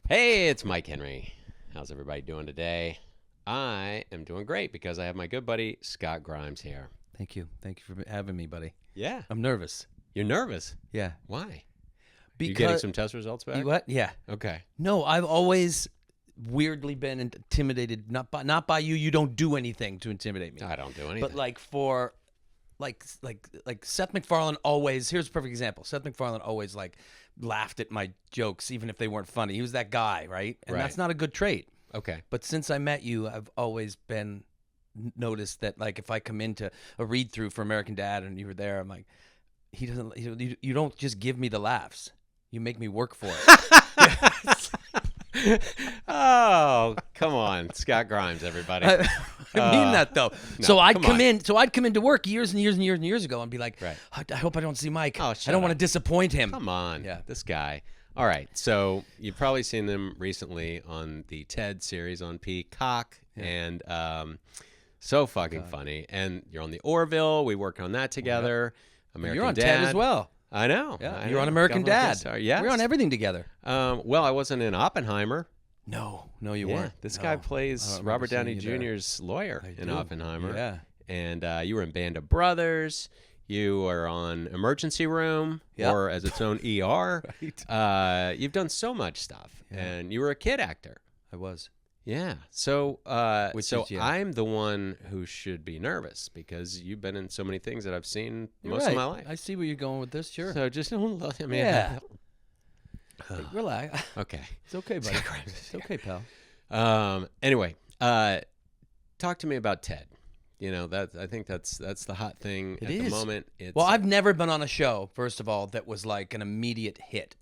Hey, it's Mike Henry. How's everybody doing today? I am doing great because I have my good buddy Scott Grimes here. Thank you. Thank you for having me, buddy. Yeah. I'm nervous. You're nervous? Yeah. Why? Because You getting some test results back? What? Yeah. Okay. No, I've always weirdly been intimidated. Not by you. You don't do anything to intimidate me. I don't do anything. But like Seth MacFarlane always. Here's a perfect example. Seth MacFarlane always laughed at my jokes, even if they weren't funny. He was that guy, right? And that's not a good trait. Okay. But since I met you, I've always been noticed that if I come into a read through for American Dad and you were there, I'm like, you don't just give me the laughs. You make me work for it. Oh, come on, Scott Grimes, everybody. I mean that though. No, so I'd come come into work years and years and years and years ago and be like, Right. I hope I don't see Mike. Oh, I shut don't want to up. disappoint him. Come on. Yeah. This guy. All right. So you've probably seen them recently on the TED series on Peacock. Yeah. And so fucking funny. And you're on the Orville. We worked on that together. American You're on Dad. TED as well. I know. Yeah. I You're on know. American Government Dad. guest star. Yes. We're on everything together. Well, I wasn't in Oppenheimer. No, you Yeah, weren't. this No. guy I plays don't remember Robert seeing Downey you there. Jr.'s lawyer I in do. Oppenheimer. Yeah. And you were in Band of Brothers. You were on Emergency Room, Yep. or as its own ER. Right. You've done so much stuff, Yeah. and you were a kid actor. I was. Yeah. So, Which so is, yeah. I'm the one who should be nervous because you've been in so many things that I've seen You're most right. of my life. I see where you're going with this. Sure. So just don't. I mean, Yeah. Relax. okay. It's okay, buddy. It's okay, pal. Anyway, talk to me about TED. You know, I think that's the hot thing at the moment. It's, Well, I've never been on a show, first of all, that was like an immediate hit.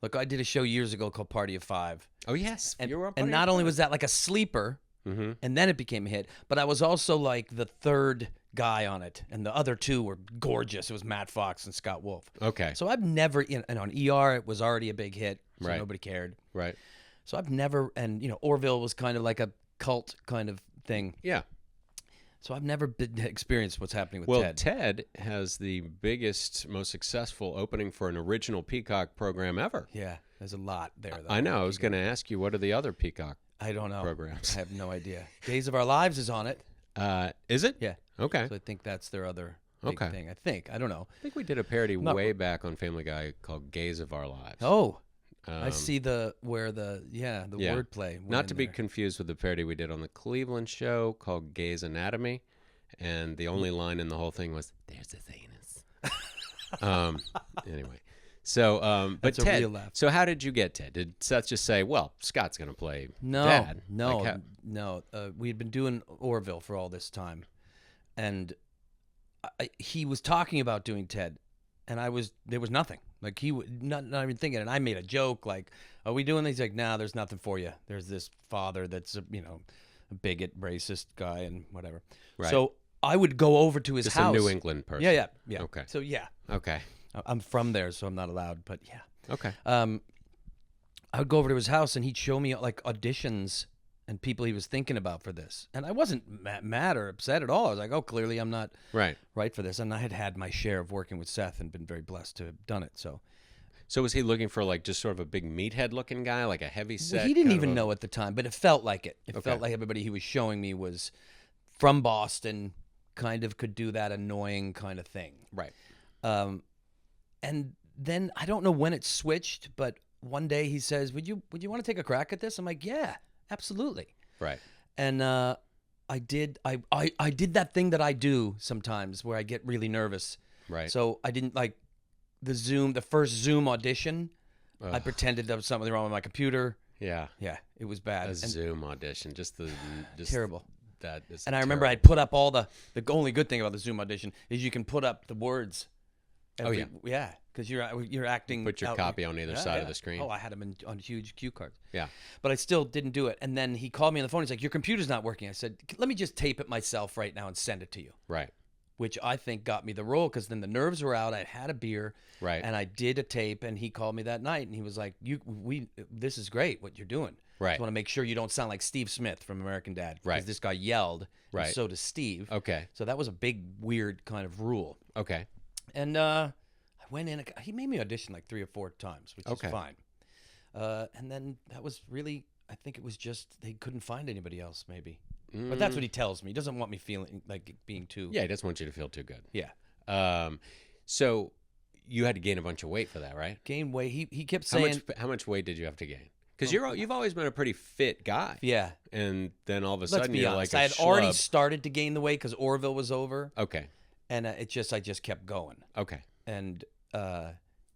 Look, I did a show years ago called Party of Five. Oh yes, And, you were on and Party not of only Five. was that like a sleeper, Mm-hmm. and then it became a hit, but I was also like the third guy on it, and the other two were gorgeous. It was Matt Fox and Scott Wolf. Okay. So I've never, and on ER, it was already a big hit, so Right. nobody cared. Right. So I've never, and Orville was kind of like a cult kind of thing. Yeah. So I've never experienced what's happening with Well, TED. TED has the biggest, most successful opening for an original Peacock program ever. Yeah, there's a lot there. Though. I know. I was going to ask you, what are the other Peacock I don't know. programs? I have no idea. Days of Our Lives is on it. Is it? Yeah. Okay. So I think that's their other big Okay. thing. I think. I don't know. I think we did a parody Not- way back on Family Guy called Gaze of Our Lives. Oh, I Um, see the Yeah. wordplay. went Not in to be there. confused with the parody we did on the Cleveland show called Gaze Anatomy. And the only line in the whole thing was, "There's his anus." Anyway. So, but That's a Ted, real laugh. so how did you get Ted? Did Seth just say, well, Scott's going to play No, Dad? no, Like, no. We had been doing Orville for all this time, and he was talking about doing TED, and there was nothing. Like he would not even thinking. And I made a joke like, "Are we doing this?" He's like, "Nah, there's nothing for you. There's this father that's a bigot, racist guy, and whatever." Right. So I would go over to his just house. a New England person. Yeah. Okay. So yeah, Okay. I'm from there, so I'm not allowed. But yeah. Okay. I would go over to his house and he'd show me like auditions and people he was thinking about for this. And I wasn't mad or upset at all. I was like, oh, clearly I'm not Right. right for this. And I had my share of working with Seth and been very blessed to have done it. So So was he looking for like just sort of a big meathead looking guy, like a heavy set? he didn't kind of even a- know at the time, but it felt like it. It Okay. felt like everybody he was showing me was from Boston, kind of could do that annoying kind of thing. Right. And then I don't know when it switched, but one day he says, would you want to take a crack at this? I'm like, yeah, absolutely. Right. And I did that thing that I do sometimes where I get really nervous. Right. So I didn't like the first Zoom audition. I Ugh. pretended there was something wrong with my computer. Yeah. Yeah, it was bad. A And Zoom audition. Just terrible. That is. And I remember terrible. I'd put up all the only good thing about the Zoom audition is you can put up the words. Yeah. Yeah, because you're acting. Put your out- copy on either Yeah, side of yeah. the screen. Oh, I had them on huge cue cards. Yeah. But I still didn't do it. And then he called me on the phone. He's like, your computer's not working. I said, let me just tape it myself right now and send it to you. Right. Which I think got me the role because then the nerves were out. I had a beer. Right. And I did a tape and he called me that night and he was like, this is great what you're doing. Right. Just want to make sure you don't sound like Steve Smith from American Dad. Right. Because this guy yelled. And Right. so does Steve. Okay. So that was a big, weird kind of rule. Okay. And I went in. He made me audition like 3 or 4 times, which Okay. is fine. And then that was really, I think it was just they couldn't find anybody else, maybe. But that's what he tells me. He doesn't want me feeling like being too. Yeah, he doesn't want you to feel too good. Yeah. So you had to gain a bunch of weight for that, right? Gain weight. He kept saying. How much weight did you have to gain? Because you've always been a pretty fit guy. Yeah. And then all of a Let's sudden be you're honest. like a I had already schlub. started to gain the weight because Orville was over. Okay. And I just kept going. Okay. And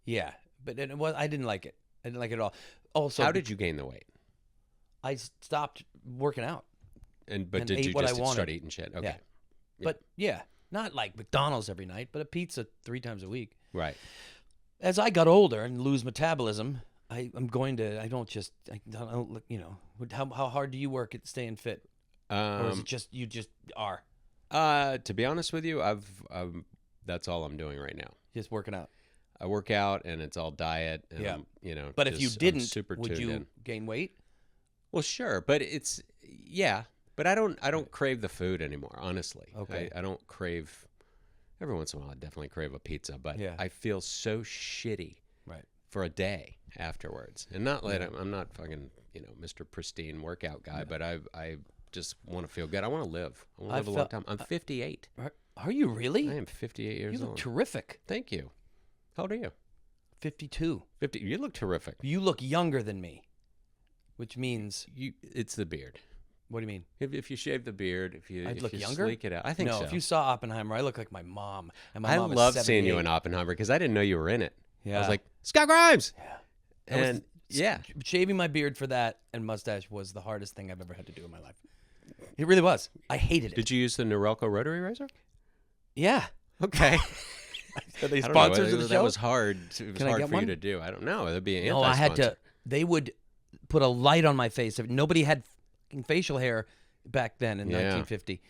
yeah, but it was I didn't like it. I didn't like it at all. Also, how did you gain the weight? I stopped working out. But did you just start eating shit? Okay. Yeah. But yeah, not like McDonald's every night, but a pizza 3 times a week. Right. As I got older and lose metabolism, I don't you know, how hard do you work at staying fit? Or is it just you just are? To be honest with you, that's all I'm doing right now. Just working out. I work out and it's all diet. And Yeah. you know. But if you didn't, super would you gain weight? Well, sure, but yeah. But I don't crave the food anymore, honestly. Okay. I don't crave. Every once in a while, I definitely crave a pizza, but Yeah. I feel so shitty for a day afterwards. And not like I'm not fucking Mr. Pristine workout guy, but I just want to feel good. I want to live. I want to live a long time. I'm 58. Are you really? I am 58 years You look old. terrific. Thank you. How old are you? 52. 50. You look terrific. You look younger than me, which means It's the beard. What do you mean? If you shave the beard, if you look younger? sleek it out, I think so. No, if you saw Oppenheimer, I look like my mom. And my I mom loved is seeing you 78. in Oppenheimer because I didn't know you were in it. Yeah. I was like, Scott Grimes. Yeah. And Shaving my beard for that and mustache was the hardest thing I've ever had to do in my life. It really was. I hated it. Did you use the Norelco rotary razor? Yeah. Okay. Are they I don't know. sponsors of the show? That was hard. It was Can I hard get for one? you to do. I don't know. It'd be an No, I had anti-sponsor. to. They would put a light on my face. If nobody had fucking facial hair back then in 1950,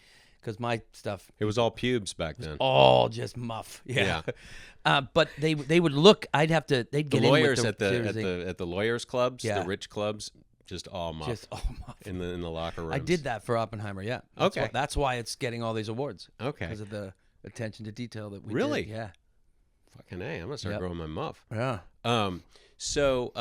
because my stuff It was all pubes back then. all just muff. Yeah. But they would look. They'd The get lawyers in with at the lawyers clubs, Yeah. the rich clubs, just all muff just all muff. in the locker rooms. I did that for Oppenheimer. Yeah. Okay. That's why it's getting all these awards. Okay. Because of the attention to detail that we Really? did. Yeah. Fucking A. I'm gonna start growing my muff. Yeah. So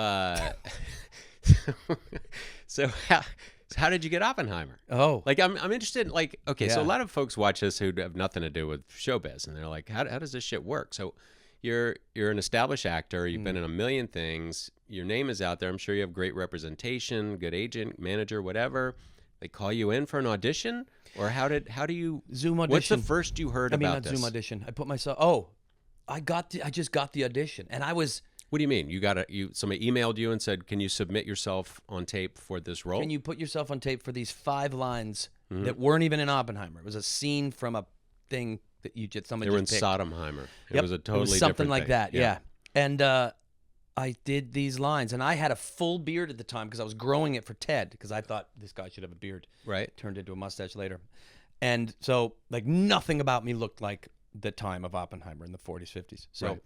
how did you get Oppenheimer? Oh. Like I'm interested in, like, okay, so a Yeah. lot of folks watch this who have nothing to do with showbiz, and they're like, how does this shit work? So you're an established actor, you've been in a million things, your name is out there, I'm sure you have great representation, good agent, manager, whatever. They call you in for an audition, or how do you Zoom audition? What's the first you heard about not this? Zoom audition. I put myself. I just got the audition, and I was. What do you mean? Somebody emailed you and said, "Can you submit yourself on tape for this role?" Can you put yourself on tape for these 5 lines that weren't even in Oppenheimer? It was a scene from a thing that somebody They were in just picked. Sodomheimer. It Yep. was a totally it was something different like thing. that. Yeah. And I did these lines, and I had a full beard at the time because I was growing it for Ted because I thought this guy should have a beard. Right. Turned into a mustache later, and so like nothing about me looked like the time of Oppenheimer in the 40s, 50s. So, Right.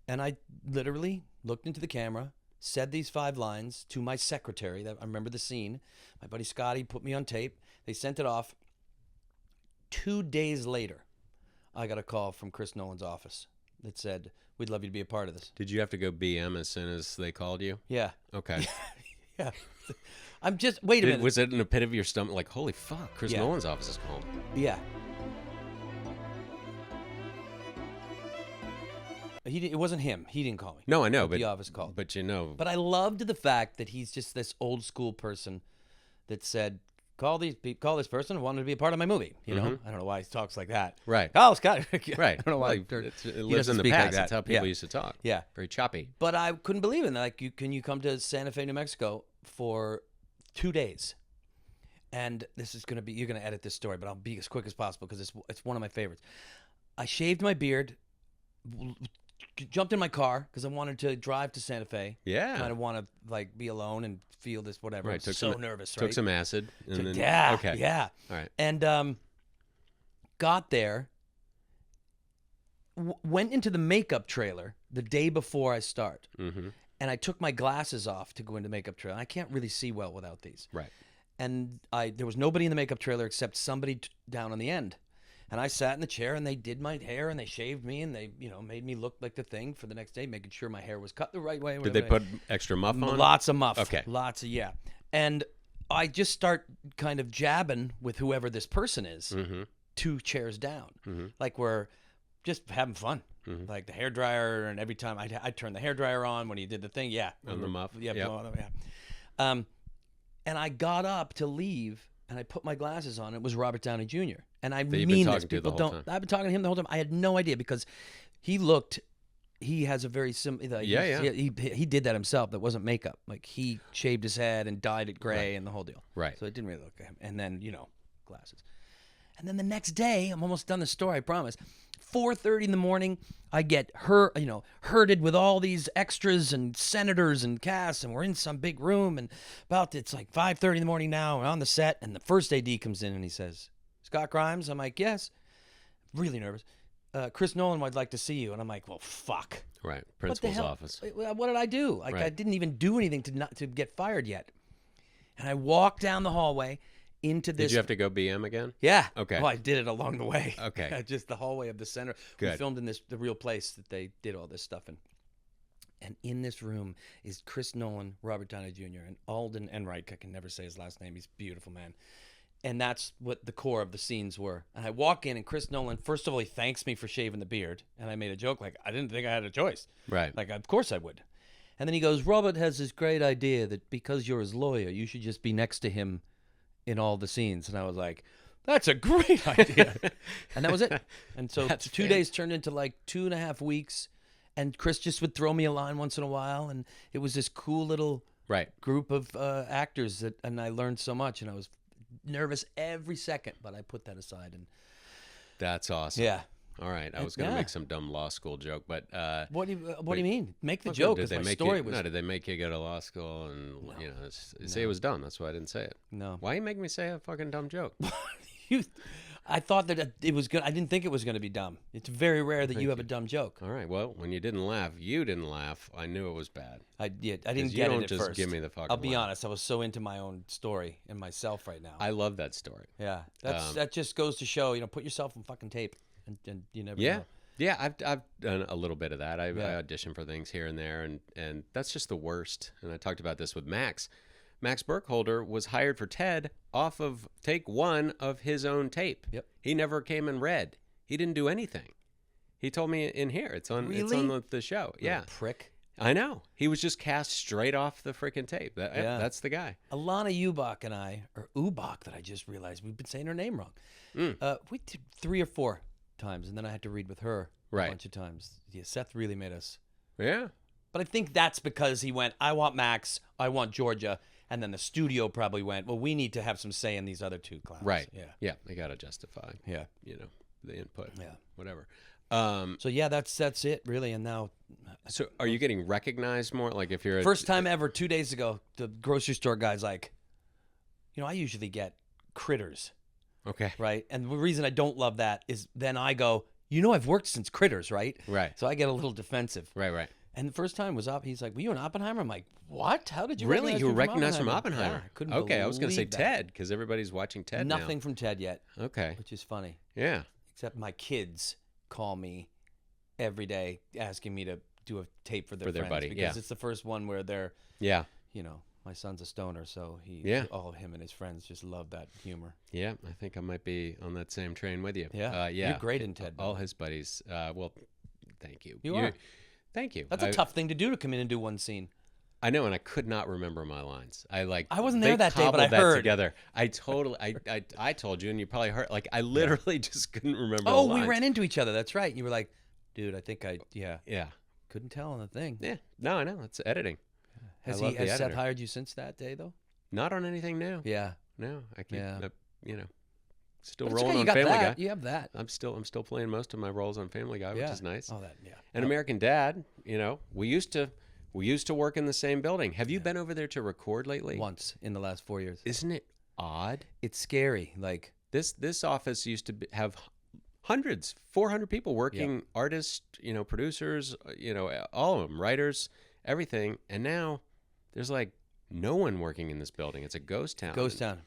and I literally looked into the camera, said these 5 lines to my secretary. That I remember the scene. My buddy Scotty put me on tape. They sent it off. 2 days later, I got a call from Chris Nolan's office that said, "We'd love you to be a part of this." Did you have to go BM as soon as they called you? Yeah. Okay. Yeah. I'm just wait a minute. Was it in the pit of your stomach? Like, holy fuck, Chris Yeah. Nolan's office is calling. Yeah. It wasn't him. He didn't call me. No, I know, the office called. But you know, But I loved the fact that he's just this old school person that said, call this person who wanted to be a part of my movie. You know, I don't know why he talks like that. Right. Oh, Scott. right. I don't know why. Like, it he lives doesn't in the speak like past. that. That's how people Yeah. used to talk. Yeah. Very choppy. But I couldn't believe it. Like, can you come to Santa Fe, New Mexico for 2 days? And this is going to be, you're going to edit this story, but I'll be as quick as possible because it's one of my favorites. I shaved my beard, jumped in my car because I wanted to drive to Santa Fe. Yeah. Kind of want to like be alone and feel this whatever. Right. I'm so nervous, right? Took some acid. And then, Yeah. Okay. Yeah. All right. And got there, went into the makeup trailer the day before I start. Mm-hmm. And I took my glasses off to go into makeup trailer. I can't really see well without these. Right. And there was nobody in the makeup trailer except somebody down on the end. And I sat in the chair, and they did my hair, and they shaved me, and they, made me look like the thing for the next day, making sure my hair was cut the right way. Did they put extra muff on? Lots of muff. Okay. Lots of, yeah. And I just start kind of jabbing with whoever this person is, 2 chairs down. Like we're just having fun. Like the hairdryer, and every time I'd turn the hairdryer on when he did the thing. Yeah. On the muff. Yeah. Yep. Yeah. And I got up to leave, and I put my glasses on. It was Robert Downey Jr. And I mean this. People don't. I've been talking to him the whole time. I had no idea because he has a very similar. He did that himself. That wasn't makeup. Like he shaved his head and dyed it gray and the whole deal. Right. So it didn't really look like him. And then glasses. And then the next day, I'm almost done the story. I promise. 4:30 in the morning, I get herded with all these extras and senators and casts, and we're in some big room. And it's like 5:30 in the morning now. We're on the set, and the first AD comes in and he says, "Scott Grimes?" I'm like, "Yes." Really nervous. Chris Nolan would like to see you. And I'm like, well, fuck. Right. Principal's office. What did I do? Like, Right. I didn't even do anything to get fired yet. And I walked down the hallway into this. Did you have to go BM again? Yeah. Okay. Well, I did it along the way. Okay. Just the hallway of the center. Good. We filmed in the real place that they did all this stuff in. And in this room is Chris Nolan, Robert Downey Jr., and Alden Ehrenreich. I can never say his last name. He's a beautiful man. And that's what the core of the scenes were. And I walk in, and Chris Nolan, first of all, he thanks me for shaving the beard. And I made a joke like, I didn't think I had a choice. Right. Like, of course I would. And then he goes, Robert has this great idea that because you're his lawyer, you should just be next to him in all the scenes. And I was like, that's a great idea. And that was it. And so 2 days turned into like 2.5 weeks. And Chris just would throw me a line once in a while. And it was this cool little group of actors and I learned so much. And I was nervous every second, but I put that aside. And that's awesome. Yeah. All right. I was going to make some dumb law school joke, but what do you mean? Make the joke. Did they make you go to law school and say it was dumb? That's why I didn't say it. No. Why you make me say a fucking dumb joke? I thought that it was good. I didn't think it was going to be dumb. It's very rare that you have a dumb joke. All right. Well, when you didn't laugh, I knew it was bad. I didn't get you don't it at just first. give me the fucking I'll be laugh. honest. I was so into my own story and myself right now. I love that story. Yeah. That just goes to show, put yourself on fucking tape and you never know. Yeah, I've done a little bit of that. I audition for things here and there, and that's just the worst. And I talked about this with Max. Max Burkholder was hired for Ted off of take 1 of his own tape. Yep. He never came and read. He didn't do anything. He told me in here. It's on the show. Yeah. Prick. I know. He was just cast straight off the freaking tape. That's the guy. Alana Ubach and I, or Ubach that I just realized, we've been saying her name wrong. We did 3 or 4 times, and then I had to read with her a bunch of times. Yeah, Seth really made us. Yeah. But I think that's because he went, I want Max, I want Georgia, and then the studio probably went, well, we need to have some say in these other 2 clowns. Right. Yeah. Yeah. They got to justify. Yeah. The input. Yeah. Whatever. So yeah, that's it really. And now. So are you getting recognized more? Like if you're first time ever 2 days ago, the grocery store guy's like, I usually get Critters. Okay. Right. And the reason I don't love that is then I go, I've worked since Critters, right? Right. So I get a little defensive. Right. And the first time was up. He's like, were you in Oppenheimer? I'm like, what? How did you really? recognize You were me from recognized from Oppenheimer? Oppenheimer? Yeah, I couldn't okay, I was going to say believe that. Ted because everybody's watching Ted Nothing now. from Ted yet. Okay. Which is funny. Yeah. Except my kids call me every day asking me to do a tape for their friends buddy. because it's the first one where they're my son's a stoner, so all him and his friends just love that humor. Yeah, I think I might be on that same train with you. Yeah, you're great in Ted. All his buddies. Well, thank you. You are. Thank you. That's a tough thing to do, to come in and do one scene. I know, and I could not remember my lines. I wasn't there that day, but I heard. Together. I totally. I told you, and you probably heard. Like I literally just couldn't remember. Oh, the lines. we ran into each other. That's right. And you were like, dude, I think Yeah. couldn't tell on the thing. Yeah. No, I know. It's editing. Has Seth hired you since that day though? Not on anything new. Yeah. No, I keep. Still But rolling okay, on you got Family that. Guy. You have that. I'm still playing most of my roles on Family Guy, which is nice. Oh, that And American Dad. We used to work in the same building. Have you been over there to record lately? Once in the last 4 years. Isn't it odd? It's scary. Like this office used to have hundreds, 400 people working, artists, producers, all of them, writers, everything. And now there's like no one working in this building. It's a ghost town.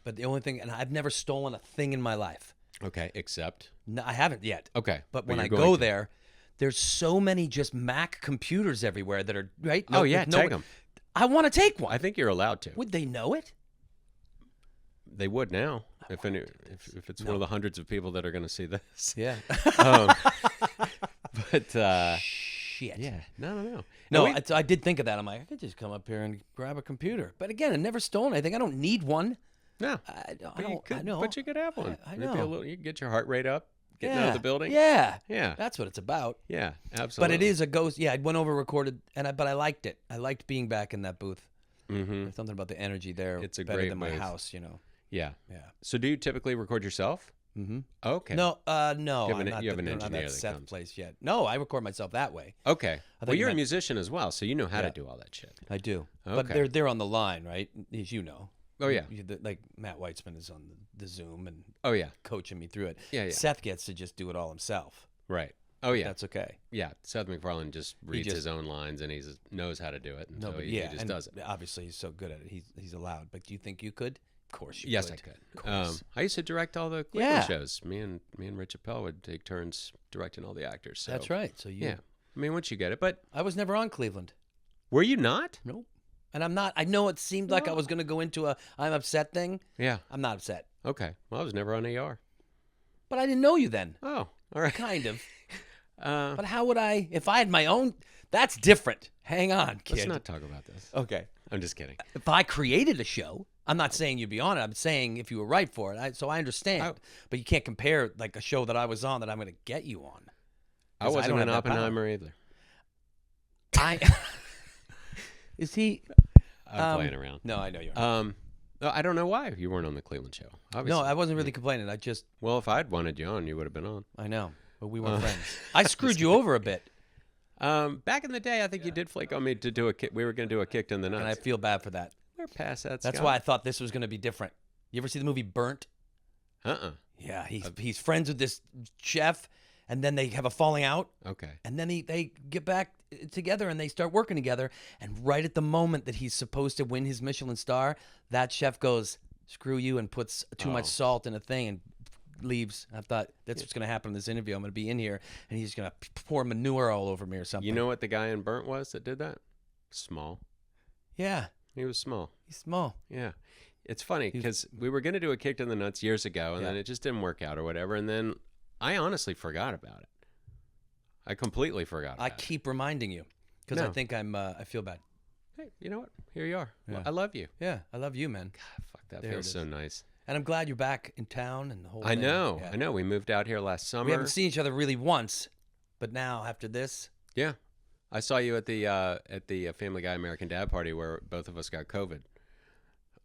But the only thing, and I've never stolen a thing in my life. Okay, except. No, I haven't yet. Okay. But when you're I going go to. there, there's so many just Mac computers everywhere that are, right? Oh, yeah, take them. I want to take one. I think you're allowed to. Would they know it? They would now. If it's one of the hundreds of people that are going to see this. Yeah. But Shit. yeah, no. No, And I did think of that. I'm like, I could just come up here and grab a computer. But again, I never stolen anything. I don't need one. no, I but know. But you could have one. I Maybe know. you can get your heart rate up, getting out of the building. Yeah. Yeah. That's what it's about. Yeah, absolutely. But it is a ghost. Yeah, I went over, recorded, but I liked it. I liked being back in that booth. Mm-hmm. There's something about the energy there. It's a better great than my booth. house, you know. Yeah. Yeah. So do you typically record yourself? Mm-hmm. Okay. No, no. You have an- I'm not you have an I'm not engineer that that Seth comes. place yet. No, I record myself that way. Okay. thought Well, you you're a meant- musician as well, so you know how to Yeah. do all that shit. I do. But Okay. they're on the line, right? As you know. Oh, yeah. Like Matt Weitzman is on the Zoom and Oh, yeah. coaching me through it. Yeah, yeah. Seth gets to just do it all himself. Right. Oh, yeah. That's okay. Yeah. Seth MacFarlane just reads just- his own lines and he knows how to do it. And No, so but he yeah, just and does it. obviously he's so good at it. He's allowed. But do you think you could? Of course you Yes, could. I could. Of course. I used to direct all the Cleveland Yeah. shows. Me and Rich Appel would take turns directing all the actors. So, That's right. So you. Yeah. I mean, once you get it. But I was never on Cleveland. were you not? Nope. And I'm not. I know it seemed like I was going to go into a I'm upset thing. Yeah. I'm not upset. Okay. Well, I was never on AR. But I didn't know you then. Oh, all right. Kind of. Uh, But how would I, if I had my own, that's different. Hang on, kid. let's not talk about this. Okay. I'm just kidding. If I created a show, I'm not saying you'd be on it. I'm saying if you were right for it. So I understand. But you can't compare like a show that I was on that I'm going to get you on. I 'Cause wasn't don't in have that power. Oppenheimer either. Is he? I'm playing around. No, I know you're. No, I don't know why you weren't on the Cleveland show. Obviously. No, I wasn't really complaining. Well, if I'd wanted you on, you would have been on. I know, but we weren't friends. I screwed you over a bit, Back in the day, I think you did flake on me to do a kick. We were going to do a kick in the nuts. and I feel bad for that. We're past that. That's Scott. why I thought this was going to be different. You ever see the movie Burnt? Yeah, he's friends with this chef, and then they have a falling out. Okay. And then they get back together and they start working together. And right at the moment that he's supposed to win his Michelin star, that chef goes, "Screw you," and puts too much salt in a thing and leaves. I thought that's what's going to happen in this interview. I'm going to be in here and he's going to pour manure all over me or something. You know what the guy in Burnt was that did that? Small. Yeah, He was small. he's small. Yeah. It's funny because we were going to do a kick in the nuts years ago, and then it just didn't work out or whatever. And then I honestly forgot about it. I completely forgot about I it. keep reminding you because I No. think I feel bad. Hey, you know what? Here you are. Yeah. I love you. Yeah, I love you, man. God, fuck, that There it feels is. so nice. And I'm glad you're back in town and the whole I thing. know. Yeah. I know. We moved out here last summer. We haven't seen each other really once, but now after this, Yeah. I saw you at the Family Guy American Dad party where both of us got COVID.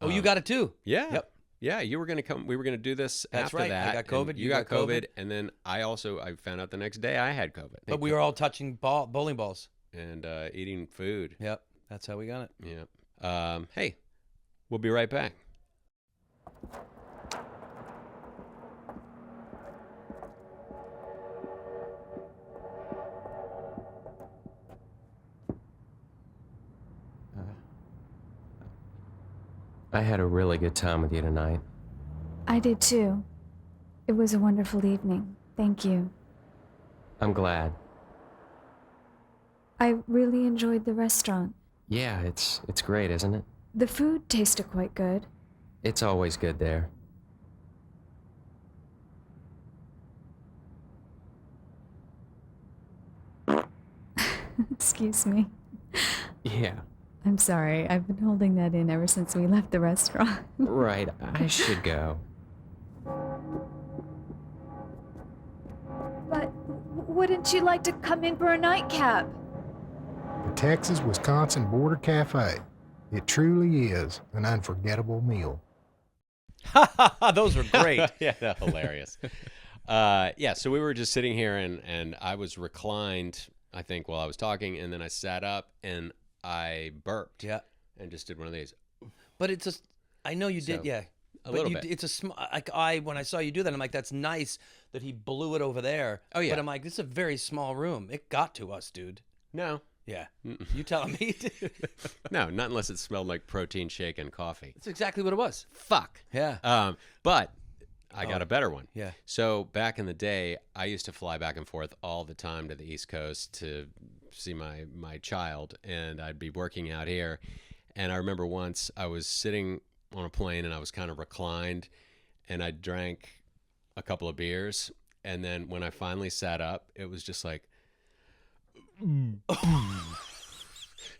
oh, you got it too. Yeah. Yep. Yeah, you were going to come. We were going to do this That's after right. I that. got COVID, and you got got COVID. COVID. And then I found out the next day I had COVID. But we were all touching bowling balls. And eating food. Yep, that's how we got it. Yeah. Hey, we'll be right back. I had a really good time with you tonight. I did too. It was a wonderful evening. Thank you. I'm glad. I really enjoyed the restaurant. Yeah, it's great, isn't it? The food tasted quite good. It's always good there. Excuse me. Yeah, I'm sorry. I've been holding that in ever since we left the restaurant. right. I should go. But wouldn't you like to come in for a nightcap? The Texas-Wisconsin Border Cafe. It truly is an unforgettable meal. Those were great. Yeah, that's hilarious. Yeah, so we were just sitting here and I was reclined, I think, while I was talking, and then I sat up and I burped. Yeah. And just did one of these. But it's just, I know you did, So, yeah. a little you, bit. It's a small, like when I saw you do that, I'm like, that's nice that he blew it over there. Oh, yeah. But I'm like, this is a very small room. It got to us, dude. No. Yeah. You telling me? No, not unless it smelled like protein shake and coffee. That's exactly what it was. Fuck. Yeah. But I got a better one. Yeah. So back in the day, I used to fly back and forth all the time to the East Coast to see my child, and I'd be working out here. And I remember once I was sitting on a plane and I was kind of reclined, and I drank a couple of beers, and then when I finally sat up, it was just like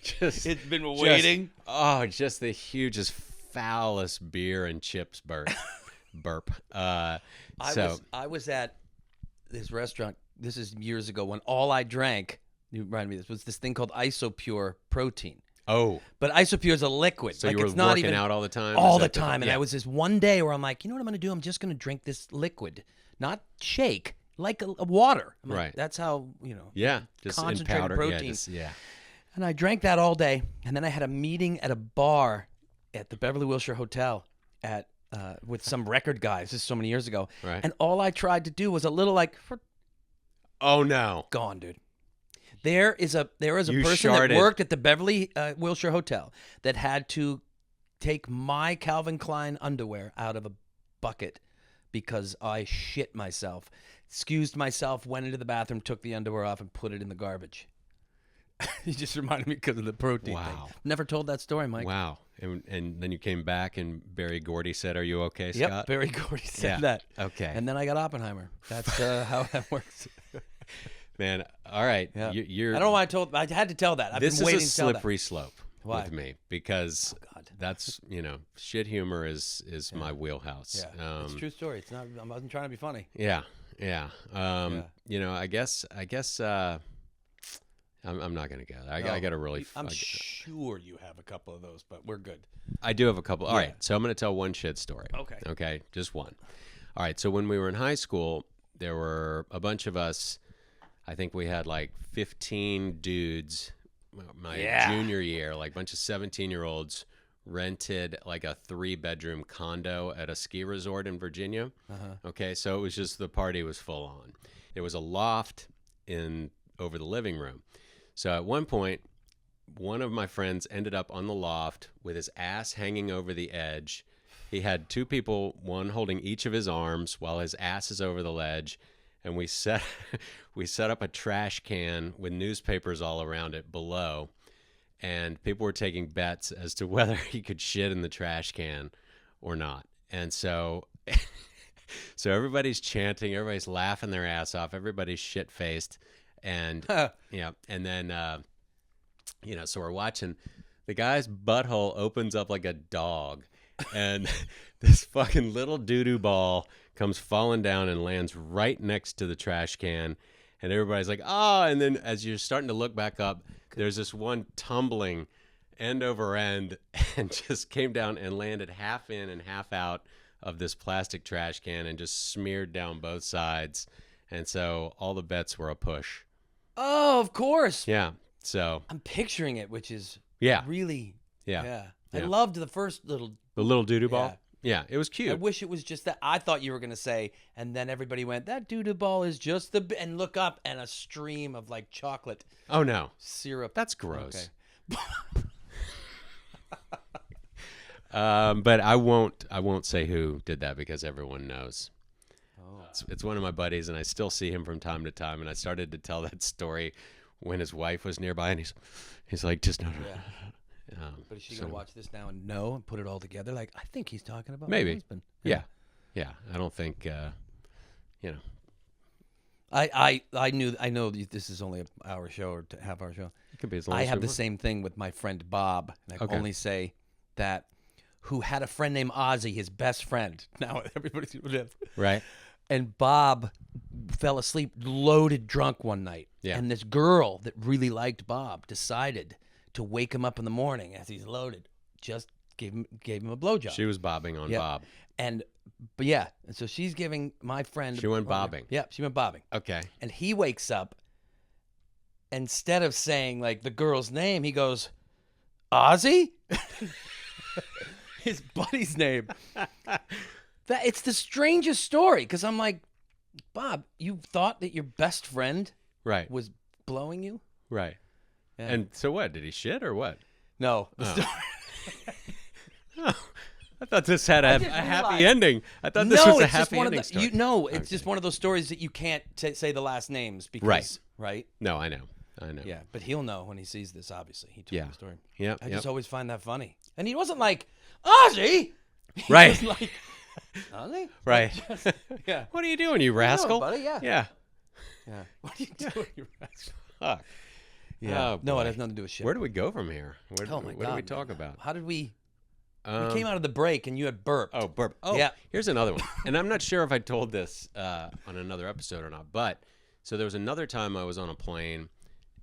just It's been waiting. Just the hugest, foulest beer and chips burp. I was at this restaurant. This is years ago when all I drank. You reminded me of this was this thing called Isopure protein. Oh, But Isopure is a liquid. so like you were it's not working even out all the time? all Is the that time. And yeah. I was this one day where I'm like, you know what I'm going to do? I'm just going to drink this liquid, not shake, like a water. I'm like, Right. That's how Yeah, just in concentrated powder. protein. Yeah. And I drank that all day, and then I had a meeting at a bar at the Beverly Wilshire Hotel with some record guys. This is so many years ago. Right. And all I tried to do was a little like, Oh no. gone, dude. There is a You person sharded. that worked at the Beverly Wilshire Hotel that had to take my Calvin Klein underwear out of a bucket because I shit myself, excused myself, went into the bathroom, took the underwear off, and put it in the garbage. You just reminded me because of the protein thing. Wow. Never told that story, Mike. Wow. And then you came back and Barry Gordy said, "Are you okay, Yep, Scott?" Barry Gordy said Yeah. that. Okay. And then I got Oppenheimer. That's how that works. Man, all right. Yeah. You're I don't know why I had to tell that. I've this been waiting is a to tell that. slippery slope Why? with me because God. that's, shit humor is my wheelhouse. Yeah, it's a true story. It's not. I wasn't trying to be funny. Yeah. I guess I'm not going to go there. I got to really I'm sure you have a couple of those, but we're good. I do have a couple. All right. So I'm going to tell one shit story. Okay. Okay. Just one. All right. So when we were in high school, there were a bunch of us. I think we had like 15 dudes my junior year, like a bunch of 17-year-olds rented like a 3-bedroom condo at a ski resort in Virginia. Okay. So it was just the party was full on. There was a loft over the living room. So at one point, one of my friends ended up on the loft with his ass hanging over the edge. He had 2 people, one holding each of his arms while his ass is over the ledge. And we set up a trash can with newspapers all around it below. And people were taking bets as to whether he could shit in the trash can or not. And so everybody's chanting, everybody's laughing their ass off, everybody's shit-faced. And and then so we're watching, the guy's butthole opens up like a dog, and this fucking little doo-doo ball comes falling down and lands right next to the trash can, and everybody's like, oh, and then as you're starting to look back up, there's this one tumbling end over end and just came down and landed half in and half out of this plastic trash can and just smeared down both sides. And so all the bets were a push. Oh, of course. Yeah. So I'm picturing it, which is yeah. really Yeah. I loved the first little. The little doo-doo ball? Yeah, it was cute. I wish it was just that. I thought you were going to say, and then everybody went, that doo-doo ball is just and look up, and a stream of like chocolate Oh, no. syrup. That's gross. Okay. But I won't say who did that because everyone knows. Oh. It's one of my buddies, and I still see him from time to time. And I started to tell that story when his wife was nearby, and he's like, just no. Yeah. But is she going to watch this now and know and put it all together? Like, I think he's talking about maybe. my husband. Yeah. I don't think, I know this is only an hour show or half-hour show. it could be as long I as have we the want. same thing with my friend Bob. And I can Okay. only say that who had a friend named Ozzy, his best friend. Now everybody's Right. And Bob fell asleep loaded drunk one night. Yeah. And this girl that really liked Bob decided to wake him up in the morning as he's loaded. Just gave him a blowjob. She was bobbing on Yeah. Bob. And so she's giving my friend. She went bobbing. Yeah, she went bobbing. Okay. And he wakes up. Instead of saying like the girl's name, he goes, Ozzy? His buddy's name. It's the strangest story because I'm like, Bob, you thought that your best friend Right. was blowing you? Right. Yeah. And so what? Did he shit or what? No. Oh. I thought this had a didn't happy realize- ending. I thought this no, was a it's just happy one of ending the. story. It's just one of those stories that you can't say the last names because. Right. Right. No, I know. Yeah, but he'll know when he sees this. Obviously, he told Yeah. the story. Yeah. I yep. just always find that funny, and he wasn't like Ozzy. He Right. was like Ozzy. Right. Yeah. What are you doing, you No, rascal? buddy. Yeah. Yeah. Yeah. What are you doing, you rascal? Fuck. Yeah. Oh, no, boy. it has nothing to do with shit. Where do we go from here? What Oh my do God, we talk man. about? How did we? We Um, came out of the break, and you had burped. Oh, burp. Oh, Yeah. Here's another one. And I'm not sure if I told this on another episode or not, but so there was another time I was on a plane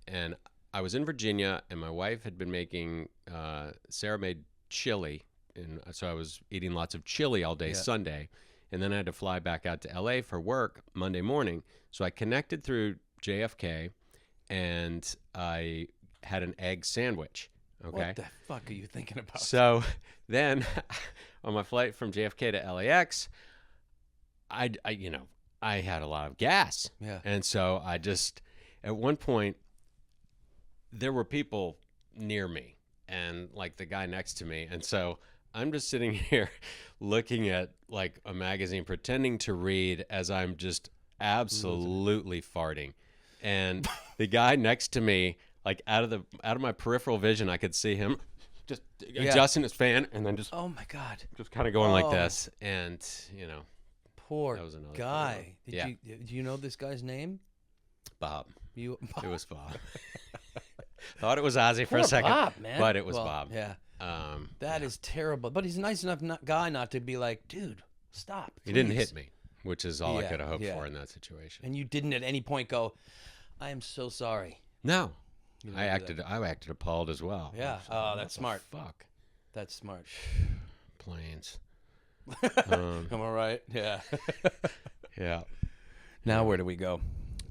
and I was in Virginia and my wife had been making, Sarah made chili. And so I was eating lots of chili all day Sunday. And then I had to fly back out to LA for work Monday morning. So I connected through JFK and I had an egg sandwich. Okay. What the fuck are you thinking about? So then on my flight from JFK to LAX, I had a lot of gas. Yeah. And so I just, at one point, there were people near me and like the guy next to me. And so I'm just sitting here looking at like a magazine, pretending to read as I'm just absolutely farting. And the guy next to me, like out of my peripheral vision, I could see him just adjusting his fan and then just Oh my God. just kind of going like Oh. this. And, Poor That was another guy. photo. Do you know this guy's name? Bob. You. It was Bob. Thought it was Ozzy for Poor a second, Bob, man. but it was Well, Bob. Yeah. That That is terrible. But he's a nice enough guy not to be like, dude, stop. He didn't please." hit me, which is all I Yeah, could have hoped yeah. for in that situation. And you didn't at any point go, I am so sorry. No, You didn't I do that. acted appalled as well. Yeah. I was like, Oh, what that's the smart. Fuck That's smart. planes. Am I right? Yeah. Yeah. Now where do we go?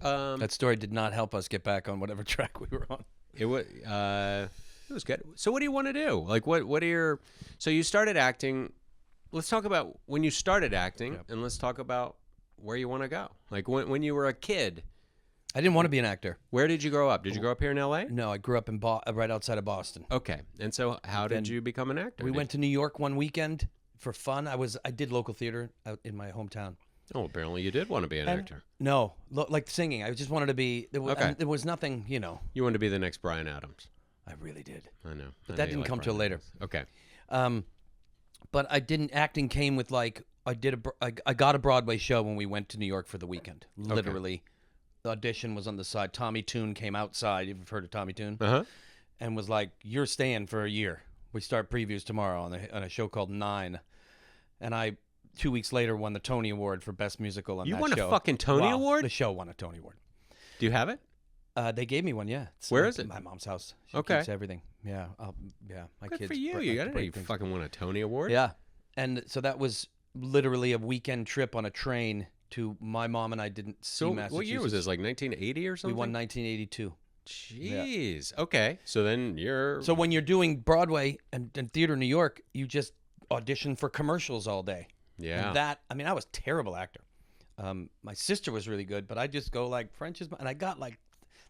That That story did not help us get back on whatever track we were on. it was good. So what do you want to do? Like what are your? So you started acting. Let's talk about when you started acting, and let's talk about where you want to go. Like when you were a kid. I didn't want to be an actor. Where did you grow up? Did you grow up here in L.A.? No, I grew up in right outside of Boston. Okay. And so how did you become an actor? We went to New York one weekend for fun. I did local theater out in my hometown. Oh, apparently you did want to be an actor. No, like singing. I just wanted to be. There was, Okay. there was nothing, you know. You wanted to be the next Bryan Adams. I really did. I know. But that didn't come till later. Okay. But I didn't. Acting came with like I got a Broadway show when we went to New York for the weekend. Literally, the audition was on the side. Tommy Tune came outside. You've heard of Tommy Tune? Uh-huh. And was like, "You're staying for a year. We start previews tomorrow on a show called Nine." And I 2 weeks later won the Tony Award for Best Musical on You that won show. a fucking Tony Wow, Award? The show won a Tony Award. Do you have it? They gave me one, yeah. It's Where at is it? My mom's house. She Okay. keeps everything. Yeah, yeah. My Good kids. for you. break- You like got to it. break You things. fucking won a Tony Award. Yeah, and so that was literally a weekend trip on a train to my mom and I didn't see So Massachusetts. what year was this? Like 1980 or We something? won 1982. Jeez. Okay. So then you're. So when you're doing Broadway and theater in New York, you just audition for commercials all day. Yeah. And that, I mean, I was a terrible actor. My sister was really good, but I just go like French is my, and I got like.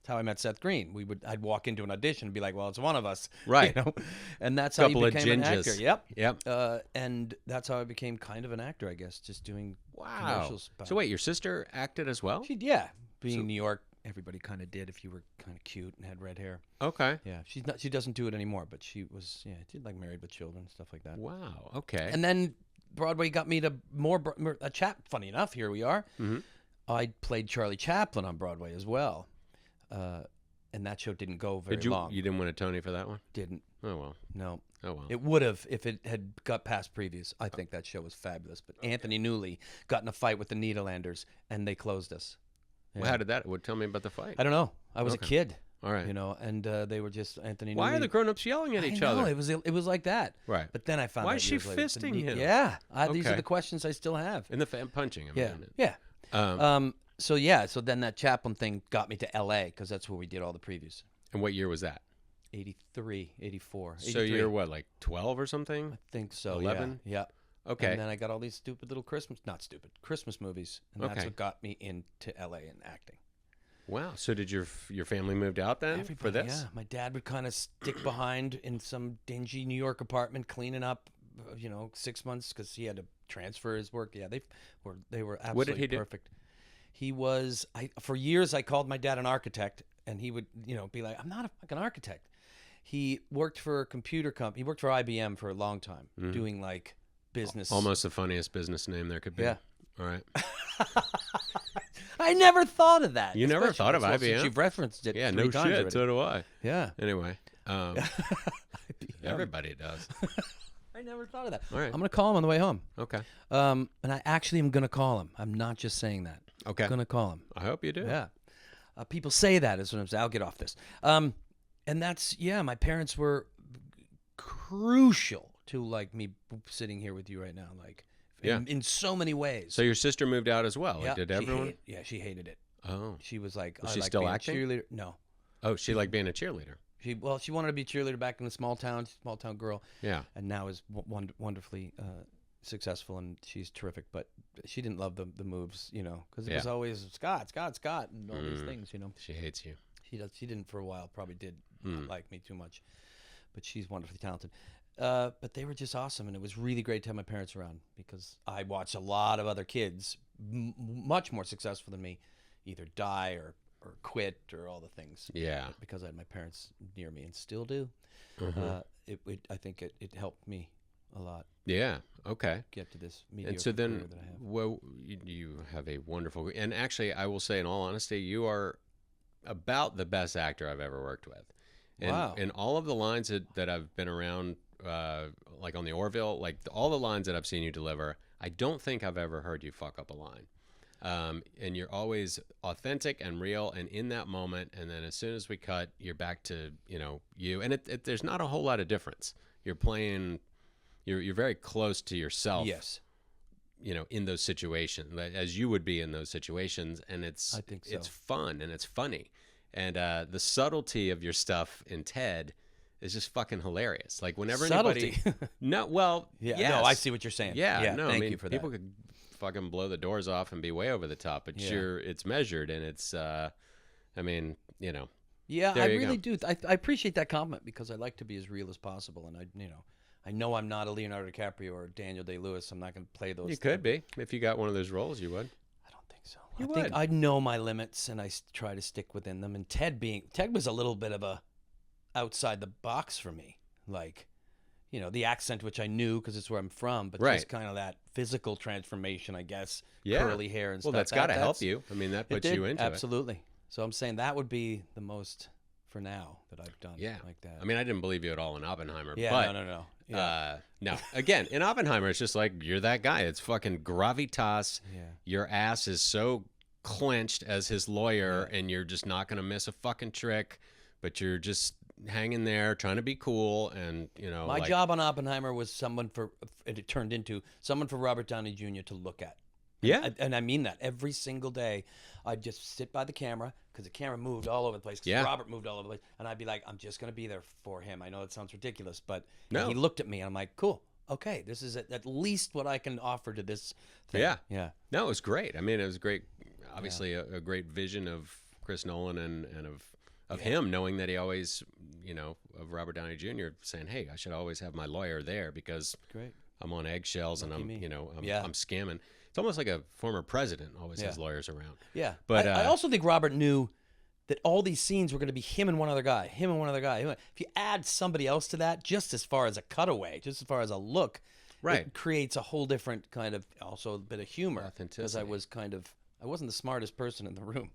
That's how I met Seth Green. I'd walk into an audition and be like, "Well, it's one of us," Right. You know? And that's how Couple you of became an actor. ginges. Yep. Yep. And that's how I became kind of an actor, I guess, just doing Wow. commercials. So wait, your sister acted as well? Yeah, being in New York, everybody kind of did if you were kind of cute and had red hair. Okay. Yeah, she's not. She doesn't do it anymore, but she was. Yeah, she did like Married with Children, stuff like that. Wow. Okay. And then Broadway got me to more a chap. Funny enough, here we are. Mm-hmm. I played Charlie Chaplin on Broadway as well, and that show didn't go very long. You didn't win a Tony for that one? Didn't. Oh well. No. Oh well. It would have if it had got past previews. I think that show was fabulous. But Anthony Newley got in a fight with the Nederlanders, and they closed us. Well, how did that? Well, tell me about the fight. I don't know. I was Okay. a kid, All right. you know, and they were just Anthony. Why Newley. are the grown-ups yelling at I each know, other? It was like that. Right. But then I found Why out is she years later, fisting him? Yeah. These are Okay. the questions I still have. In the fan punching him. Yeah. isn't it? Yeah. Um, So yeah. So then that Chaplin thing got me to L.A. because that's where we did all the previews. and what year was that? 83, 84. So 83. you're what, like 12 or something? I think so. 11? Yeah. Okay. And then I got all these stupid little Christmas movies, and that's Okay. what got me into L.A. and acting. Wow. So did your family moved out then for Everybody, this? yeah. My dad would kind of stick behind in some dingy New York apartment, cleaning up 6 months because he had to transfer his work. Yeah, they were absolutely What did he do? perfect. He was for years I called my dad an architect, and he would be like, I'm not a fucking architect. He worked for a computer company. He worked for IBM for a long time, doing like business. Almost the funniest business name there could be. Yeah. All right. I never thought of that. You never thought of Well, IBM? since you've referenced it. Yeah, 3 no times shit. already. So do I. Yeah. Anyway, IBM. everybody does. I never thought of that. All right. I'm gonna call him on the way home. Okay. And I actually am gonna call him. I'm not just saying that. Okay. I'm gonna call him. I hope you do. Yeah. People say that is what I'm saying. I'll get off this. And that's my parents were crucial to like me sitting here with you right now. Like in so many ways. So your sister moved out as well. yeah, Like, did everyone? she hated it. Oh. She was like, Was I she like still being a acting? cheerleader. No. Oh, she liked being a cheerleader. She wanted to be a cheerleader back in the small town. She's a small town girl. Yeah. And now is wonderfully successful, and she's terrific. But she didn't love the moves, because it was always Scott, and all these things, She hates you. She didn't for a while. Probably did not like me too much, but she's wonderfully talented. But they were just awesome, and it was really great to have my parents around because I watched a lot of other kids much more successful than me either die or quit or all the things. Yeah. Because I had my parents near me and still do. I think it helped me a lot Yeah. Okay. get to this mediocre And so career then, that I have. well, you have a wonderful, and actually, I will say, in all honesty, you are about the best actor I've ever worked with. And, Wow. And all of the lines that I've been around, like on the Orville, like all the lines that I've seen you deliver, I don't think I've ever heard you fuck up a line. And you're always authentic and real and in that moment. And then as soon as we cut, you're back to, you. And there's not a whole lot of difference. You're playing, you're very close to yourself. Yes. In those situations, as you would be in those situations. And I think so. it's fun and it's funny. And the subtlety of your stuff in Ted is just fucking hilarious. Like whenever Subtlety. anybody, no, well, Yeah. yes. No, I see what you're saying. Yeah, no, Thank you for that. people could fucking blow the doors off and be way over the top, but Yeah. it's measured and it's, Yeah, There I you really go. do. I appreciate that compliment because I like to be as real as possible, and I know I'm not a Leonardo DiCaprio or Daniel Day-Lewis. I'm not going to play those. you could be. If you got one of those roles, you would. I don't think so. You I think would. I know my limits, and I try to stick within them. And Ted was a little bit of a outside the box for me, like. The accent, which I knew because it's where I'm from, but Right. just kind of that physical transformation, I guess. Yeah. Curly hair and Well, stuff. that's got to help that's- you. I mean, that It puts did, you into it. absolutely. So I'm saying that would be the most for now that I've done. Yeah. Like that. I mean, I didn't believe you at all in Oppenheimer. yeah, but, no. Yeah. No. Again, in Oppenheimer, it's just like, you're that guy. It's fucking gravitas. Yeah. Your ass is so clenched as his lawyer, and you're just not going to miss a fucking trick, but you're just hanging there trying to be cool. And, My job on Oppenheimer was it turned into someone for Robert Downey Jr. to look at. Yeah. And I mean that every single day. I'd just sit by the camera because the camera moved all over the place. 'Cause Yeah. Robert moved all over the place. And I'd be like, I'm just going to be there for him. I know that sounds ridiculous, but No. he looked at me and I'm like, cool. Okay, this is at least what I can offer to this thing. Yeah. Yeah. No, it was great. I mean, it was great. Obviously, a great vision of Chris Nolan and of him, knowing that he always, of Robert Downey Jr. saying, "Hey, I should always have my lawyer there because Great. I'm on eggshells and Lucky I'm, me. I'm scamming." It's almost like a former president always has Yeah. lawyers around. Yeah. But, I also think Robert knew that all these scenes were going to be him and one other guy, him and one other guy. If you add somebody else to that, just as far as a cutaway, just as far as a look, Right. it creates a whole different kind of, also a bit of humor. Because I Authenticity. wasn't the smartest person in the room.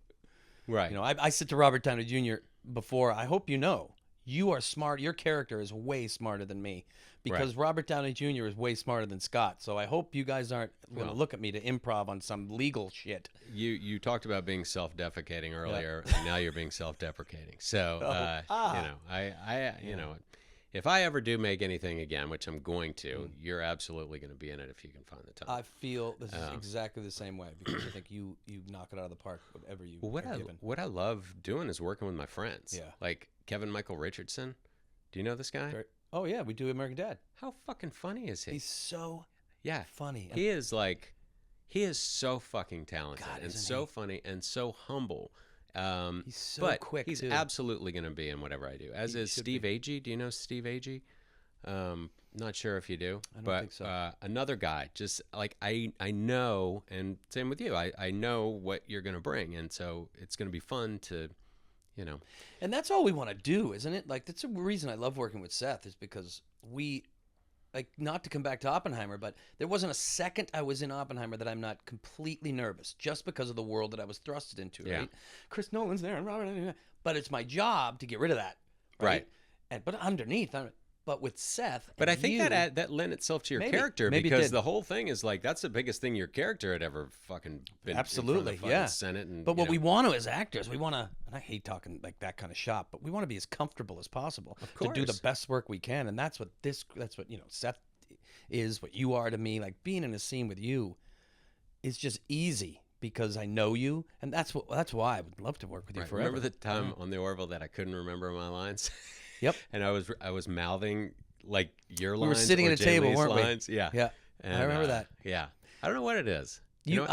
Right. I said to Robert Downey Jr. before, I hope you are smart. Your character is way smarter than me because Robert Downey Jr. is way smarter than Scott. So I hope you guys aren't going to look at me to improv on some legal shit. You talked about being self-defecating earlier, and now you're being self-deprecating. So, if I ever do make anything again, which I'm going to, you're absolutely going to be in it if you can find the time. I feel this is exactly the same way because I think you knock it out of the park whatever you Well, are given. what I love doing is working with my friends. Yeah. Like Kevin Michael Richardson. Do you know this guy? Oh yeah, we do American Dad. How fucking funny is he? He's so yeah. funny. He is so fucking talented God, and isn't so he? funny and so humble. He's so but quick, he's too. absolutely going to be in whatever I do. As He is should Steve be. Agee. Do you know Steve Agee? Not sure if you do, I don't but think so. another guy, just like I know, and same with you. I know what you're gonna bring, and so it's gonna be fun to, you know. And that's all we want to do, isn't it? Like, that's the reason I love working with Seth, is because like, not to come back to Oppenheimer, but there wasn't a second I was in Oppenheimer that I'm not completely nervous, just because of the world that I was thrusted into, Yeah. right? Chris Nolan's there, and Robert, but it's my job to get rid of that, right? But underneath, but with Seth, But and I think you, that lent itself to your Maybe. character Maybe it because did. the whole thing is like that's the biggest thing your character had ever fucking been. Absolutely, in front of the yeah. fucking Senate, and But you what know. we want to as actors, we want to, and I hate talking like that kind of shop, but we want to be as comfortable as possible to do the course. best work we can, and that's what Seth is, what you are to me. Like, being in a scene with you is just easy because I know you, and that's why I would love to work with you Right. forever. Remember the time on the Orville that I couldn't remember my lines? Yep. And I was mouthing like your lines. We were sitting or at a Jay table, Lee's weren't we? lines. Yeah. Yeah, And, I remember that. Yeah. I don't know what it is. You know what?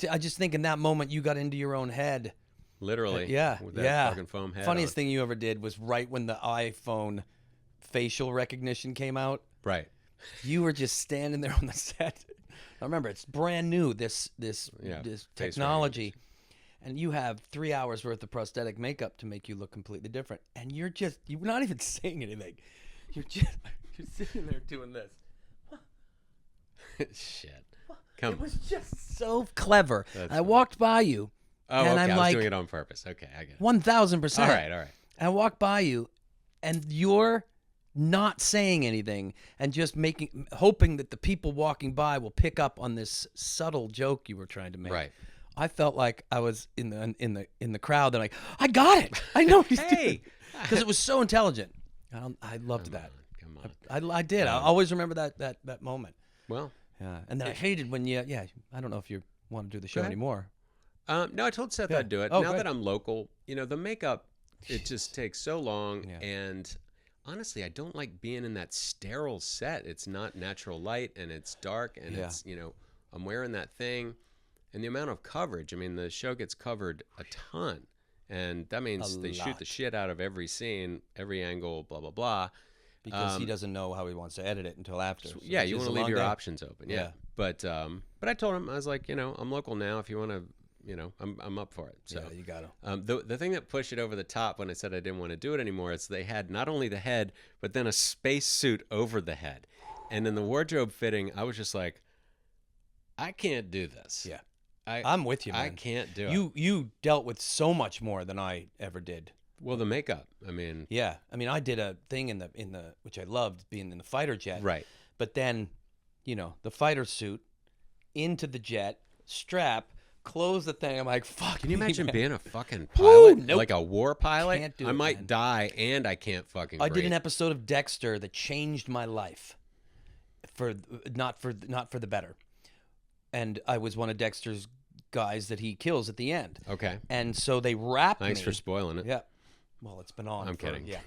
I just think in that moment you got into your own head. Literally. Yeah, With that yeah. fucking foam head. Funniest on. thing you ever did was right when the iPhone facial recognition came out. Right. You were just standing there on the set. I remember, it's brand new, this Yeah, face technology, and you have 3 hours worth of prosthetic makeup to make you look completely different, and you're not even saying anything. You're sitting there doing this. Shit. It was just so clever. That's I walked by you, Oh, and okay. I'm I was like, doing it on purpose. Okay, I get it. 1,000%. All right. I walk by you, and you're not saying anything, and just hoping that the people walking by will pick up on this subtle joke you were trying to make. Right. I felt like I was in the crowd. They're like, I got it. I know he's Hey! because it was so intelligent. I loved that. Come on. I did. I always remember that moment. Well, Yeah, and then I hated when I don't know if you want to do the show ahead. anymore. no, I told Seth Yeah. I'd do it. Oh, now great. that I'm local, the makeup, it just takes so long. Yeah. And honestly, I don't like being in that sterile set. It's not natural light, and it's dark, and Yeah. it's, I'm wearing that thing. And the amount of coverage, I mean, the show gets covered a ton. And that means they shoot the lot. shit out of every scene, every angle, blah, blah, blah. Because he doesn't know how he wants to edit it until after. So Yeah, it's you just want a to leave long your day. options open. Yeah. But I told him, I was like, I'm local now. If you want to, I'm up for it. So Yeah, you got to. the thing that pushed it over the top when I said I didn't want to do it anymore is they had not only the head, but then a space suit over the head. And in the wardrobe fitting, I was just like, I can't do this. Yeah. I'm I'm with you, man. I can't do it. You dealt with so much more than I ever did. Well, the makeup. I mean, Yeah, I mean, I did a thing in the which I loved, being in the fighter jet. right. But then, the fighter suit into the jet, strap, close the thing. I'm like, fuck. Can you me, imagine man. being a fucking Woo, pilot, nope. like a war pilot? Can't do I it, might man. die, and I can't fucking. I did an breathe. episode of Dexter that changed my life, for not for the better, and I was one of Dexter's guys that he kills at the end. Okay. And so they wrapped Thanks me. for spoiling it. Yeah. Well, it's been on. I'm kidding. Yeah.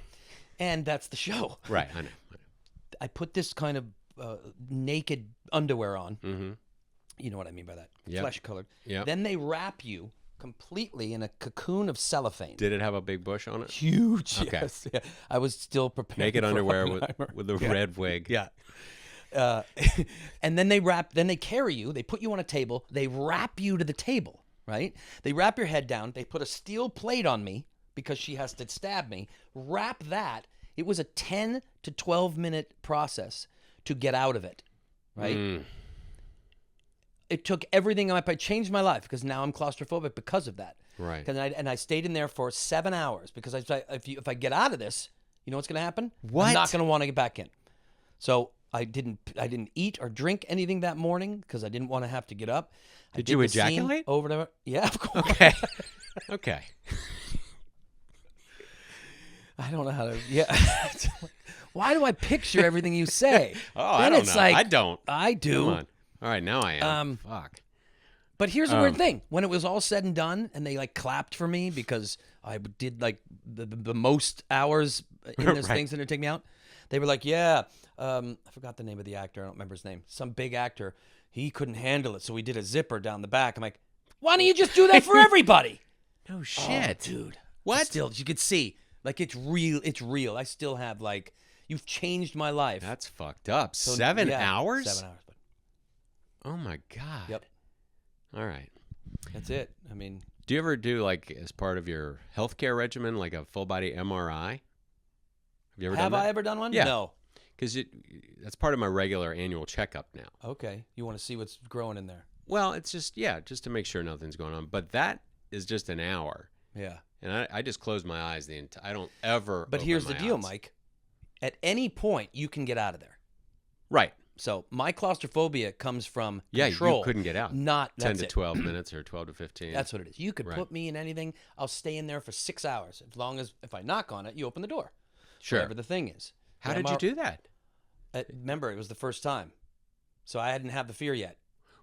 And that's the show. Right. I know. I put this kind of naked underwear on. Mm-hmm. You know what I mean by that. Yep. Flesh colored. Yep. Then they wrap you completely in a cocoon of cellophane. Did it have a big bush on it? Huge. Okay. Yes. Yeah. I was still prepared. Naked for underwear Oppenheimer. with the Yeah. red wig. Yeah. And then they carry you, they put you on a table, they wrap you to the table, right? They wrap your head down, they put a steel plate on me because she has to stab me, wrap that. It was a 10 to 12 minute process to get out of it, right? Mm. It took everything. I changed my life because now I'm claustrophobic because of that. Right. And I stayed in there for 7 hours because if I get out of this, you know what's going to happen? What? I'm not going to want to get back in. So I didn't eat or drink anything that morning because I didn't want to have to get up. I Did did you the scene ejaculate? over there? Yeah, of course. Okay. Okay. I don't know how to. Yeah. Why do I picture everything you say? Oh, Then I don't it's know. like, I don't. I do. Come on. All right, now I am. Fuck. But here's the weird thing: when it was all said and done, and they clapped for me because I did the most hours in this Right. things that are taking me out, they were like, "Yeah, I forgot the name of the actor. I don't remember his name. Some big actor. He couldn't handle it, so he did a zipper down the back." I'm like, "Why don't you just do that for everybody?" No shit. Oh, dude. What? Still, you could see, it's real. It's real. I still have You've changed my life. That's fucked up. So, 7 yeah, hours? 7 hours. But Oh my God. Yep. All right. That's it. I mean, Do you ever do, like, as part of your healthcare regimen, like a full body MRI? Have you ever done that? have I ever done one? Yeah. No. Because that's part of my regular annual checkup now. Okay. You want to see what's growing in there? Well, it's just to make sure nothing's going on. But that is just an hour. Yeah. And I just close my eyes I don't ever But open here's my the deal, eyes. Mike. At any point, you can get out of there. Right. So my claustrophobia comes from Yeah, control. you couldn't get out. Not 10 that's to it. 12 minutes or 12 to 15. That's what it is. You could Right. put me in anything. I'll stay in there for 6 hours. As long as if I knock on it, you open the door. Sure. Whatever the thing is. How did you do that? Remember, it was the first time. So I didn't have the fear yet.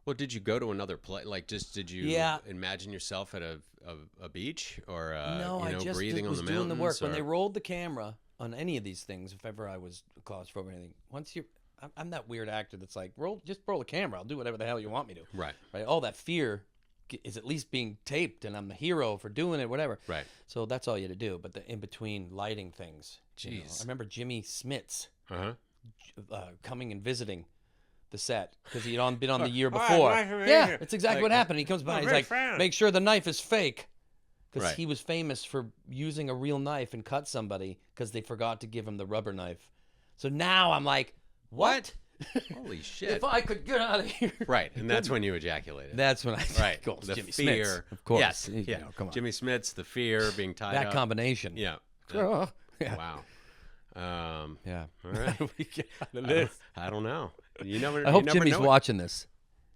Well, did you go to another place? Like, did you Yeah. imagine yourself at a beach or No, I just breathing was on the doing the work. mountains? When they or- rolled the camera on any of these things, if ever I was claustrophobic or anything, once you're, I'm that weird actor that's like, just roll the camera. I'll do whatever the hell you want me to. Right. Right. All that fear is at least being taped, and I'm the hero for doing it, whatever. Right. So that's all you had to do. But the in between lighting things. Jeez. I remember Jimmy Smits Uh huh. coming and visiting the set because he'd been on the year All right, before. nice to meet Yeah, you. that's exactly Like, what happened. He comes by, I'm he's a like, big fan. make sure the knife is fake. Because Right. he was famous for using a real knife and cut somebody because they forgot to give him the rubber knife. So now I'm like, what? Holy shit. If I could get out of here. Right, and that's when you ejaculated. That's when I right. Go, The Jimmy fear. Smits, of course. Yes. You Yeah. know, come on. Jimmy Smits, the fear, being tied That up. combination. Yeah. Oh, yeah. Wow. Yeah. All right. How do we get out of this? I don't know. You never. I hope you never Jimmy's know it. watching this.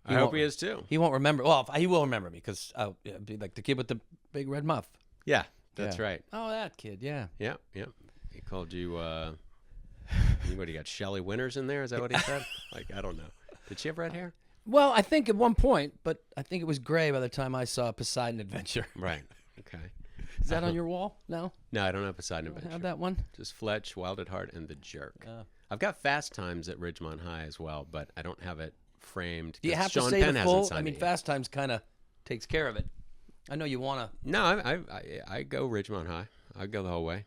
I hope he is too. He won't remember. Well, he will remember me because I'll be like the kid with the big red muff. Yeah, that's Yeah. right. Oh, that kid. Yeah. Yeah, yeah. He called you. What do you got? Shelley Winters in there? Is that what he said? Like, I don't know. Did she have red hair? Well, I think at one point, but I think it was gray by the time I saw Poseidon Adventure. Right. Okay. Is that on your wall? No. No, I don't have Poseidon Adventure. Have that one? Just Fletch, Wild at Heart, and The Jerk. I've got Fast Times at Ridgemont High as well, but I don't have it framed. Do you 'cause have Sean to say Penn the hasn't full? signed I mean, it yet. Fast Times kind of takes care of it. I know you want No, I go Ridgemont High. I go the whole way.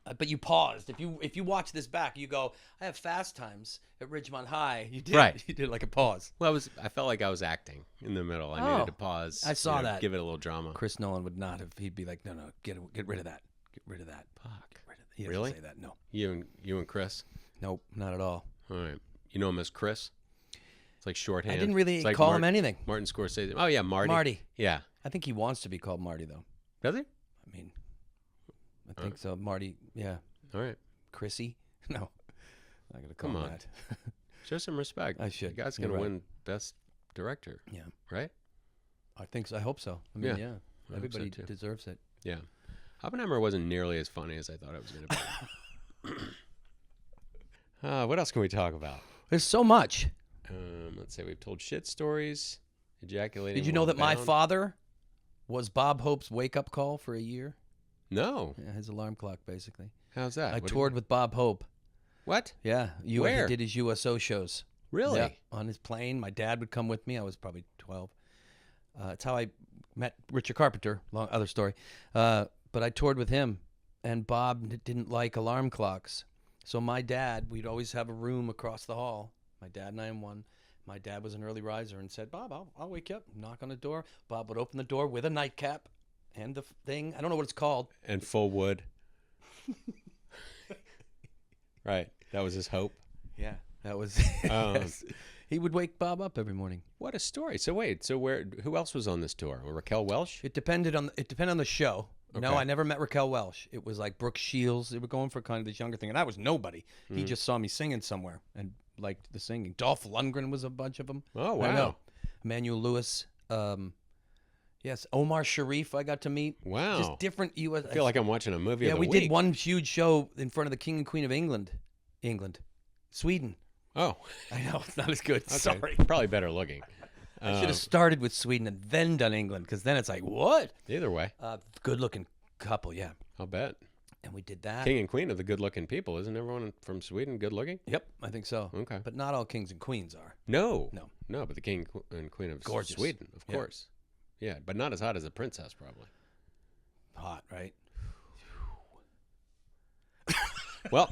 to, but you paused. If you watch this back, you go, I have Fast Times at Ridgemont High. You did. Right. You did like a pause. Well, I felt like I was acting in the middle. I Oh, needed to pause. I saw that. Give it a little drama. Chris Nolan would not have. He'd be like, no, get rid of that. Get rid of that. Fuck. Get rid of that. He doesn't Really? say that. No. You and Chris. Nope. Not at all. All right. You know him as Chris? It's like shorthand. I didn't really It's like call him anything. Martin Scorsese. Oh, yeah, Marty. Marty. Yeah. I think he wants to be called Marty, though. Does he? I mean, I think so. Marty, yeah. All right. Chrissy? No. I gotta call Come him on. that. Show some respect. I should. The guy's You're going right. to win Best Director, Yeah. right? I think so. I hope so. I mean, Yeah. yeah. I hope so, Everybody too. deserves it. Yeah. Oppenheimer wasn't nearly as funny as I thought it was going to be. What else can we talk about? There's so much. Let's say we've told shit stories, ejaculating. Did you know while that my bound. father was Bob Hope's wake-up call for a year? No. Yeah, his alarm clock, basically. How's that? I What do you- toured with Bob Hope. What? Yeah. Where? He did his USO shows. Really? Yeah, on his plane. My dad would come with me. I was probably 12. It's how I met Richard Carpenter. Long other story. But I toured with him, and Bob didn't like alarm clocks. So my dad, we'd always have a room across the hall. My dad and I in one. My dad was an early riser and said, Bob, I'll wake you up. Knock on the door. Bob would open the door with a nightcap and the thing. I don't know what it's called. And full wood. Right. That was his hope. Yeah, that was. Um, yes. He would wake Bob up every morning. What a story. So wait, who else was on this tour? Raquel Welch? It depended on the show. No, Okay. I never met Raquel Welch. It was like Brooke Shields. They were going for kind of this younger thing, and I was nobody. He just saw me singing somewhere and liked the singing. Dolph Lundgren was a bunch of them. Oh, I wow. know. Emmanuel Lewis. Yes, Omar Sharif I got to meet. Wow. Just different U.S. I feel like I'm watching a movie yeah, of the we week. did one huge show in front of the King and Queen of England. Sweden. Oh. I know, it's not as good. Okay. Sorry. Probably better looking. I should have started with Sweden and then done England, because then it's like, what? Either way. Good-looking couple, yeah. I'll bet. And we did that. King and Queen are the good-looking people. Isn't everyone from Sweden good-looking? Yep, I think so. Okay. But not all kings and queens are. No. No. No, but the King and Queen of Gorgeous. Sweden, of Yeah. course. Yeah, but not as hot as a princess, probably. Hot, right? Well,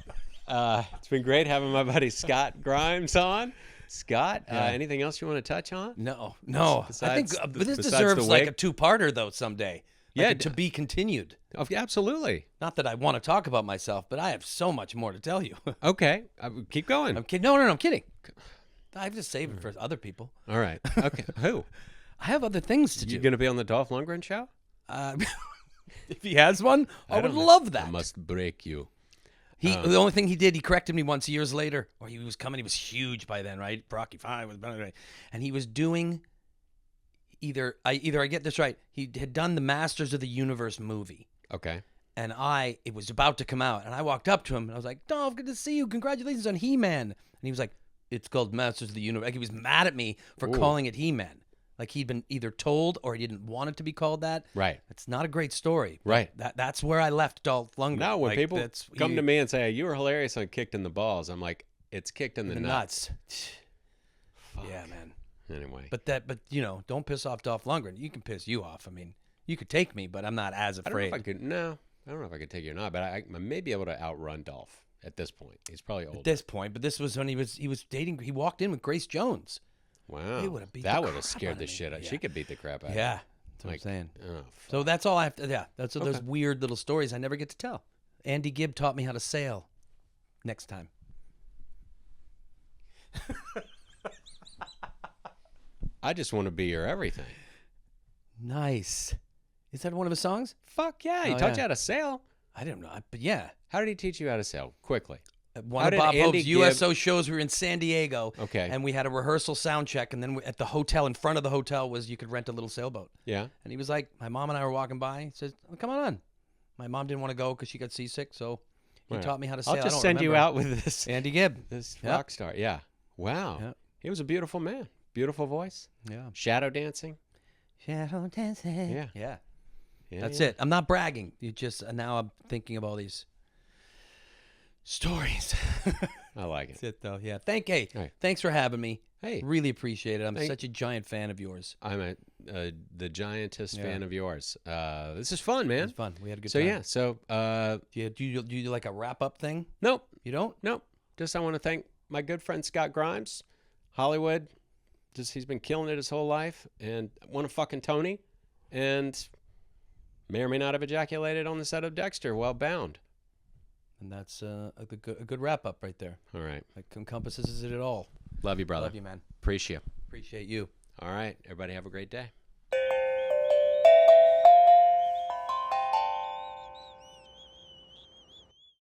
It's been great having my buddy Scott Grimes on. Scott, Yeah. anything else you want to touch on? No. I think Besides this besides deserves the like wig? a two-parter though someday. Like Yeah, to be continued. Oh, yeah, absolutely. Not that I want to talk about myself, but I have so much more to tell you. Okay, keep going. I'm kidding. No, I'm kidding. I just save it for other people. All right. Okay. Who? I have other things to You do. going to be on the Dolph Lundgren show? If he has one, I would don't know. love that. I must break you. The only thing he did, he corrected me once years later. Or he was coming. He was huge by then, right? Rocky V was, and he was doing. Either I get this right. He had done the Masters of the Universe movie, Okay. and it was about to come out, and I walked up to him and I was like, "Dolph, good to see you. Congratulations on He-Man." And he was like, "It's called Masters of the Universe." Like he was mad at me for calling it He-Man. Like he'd been either told or he didn't want it to be called that. Right. It's not a great story. but Right. That's where I left Dolph Lundgren. Now, when Like, people come to me and say, you were hilarious on Kicked in the Balls, I'm like, it's kicked in the nuts. Fuck. Yeah, man. Anyway. But don't piss off Dolph Lundgren. You can piss you off. I mean, you could take me, but I'm not as I don't know afraid. if I could. No, I don't know if I could take you or not, but I may be able to outrun Dolph at this point. He's probably older. At this point, but this was when he was dating. He walked in with Grace Jones. Wow. He would've beat that the would have crap scared out the of me. shit out. Yeah. She could beat the crap out of Yeah, you. that's what I'm saying. Oh, So that's all I have to. Yeah, that's those Okay. weird little stories I never get to tell. Andy Gibb taught me how to sail. Next time. I just want to be your everything. Nice. Is that one of his songs? Fuck yeah. He Oh, taught yeah. you how to sail. I didn't know, but yeah. How did he teach you how to sail? Quickly. At one How of did Bob Andy Hope's Gibb- USO shows, we were in San Diego. Okay. And we had a rehearsal sound check, and then at the hotel, in front of the hotel, was you could rent a little sailboat. Yeah. And he was like, my mom and I were walking by. He says, oh, come on. My mom didn't want to go because she got seasick, so he Right. taught me how to sail. I'll I just don't send you remember. out with this Andy Gibb. Yep. rock star. Yeah. Wow. Yep. He was a beautiful man. Beautiful voice. Yeah. Shadow dancing. Shadow dancing. Yeah. Yeah. Yeah, That's yeah. it. I'm not bragging. You just now I'm thinking of all these stories. I like it. That's it, though. Yeah. All right. Thanks for having me. Hey. Really appreciate it. I'm Thank- such a giant fan of yours. I'm the giantest Yeah. fan of yours. This is fun, man. It was fun. We had a good So time. yeah. So Do you do like a wrap up thing? nope. You don't? Nope. Just I want to thank my good friend Scott Grimes, Hollywood. Just he's been killing it his whole life, and won a fucking Tony, and may or may not have ejaculated on the set of Dexter while bound. And that's a good wrap up right there. All right. That encompasses it all. Love you, brother. Love you, man. Appreciate you. Appreciate you. All right. Everybody have a great day.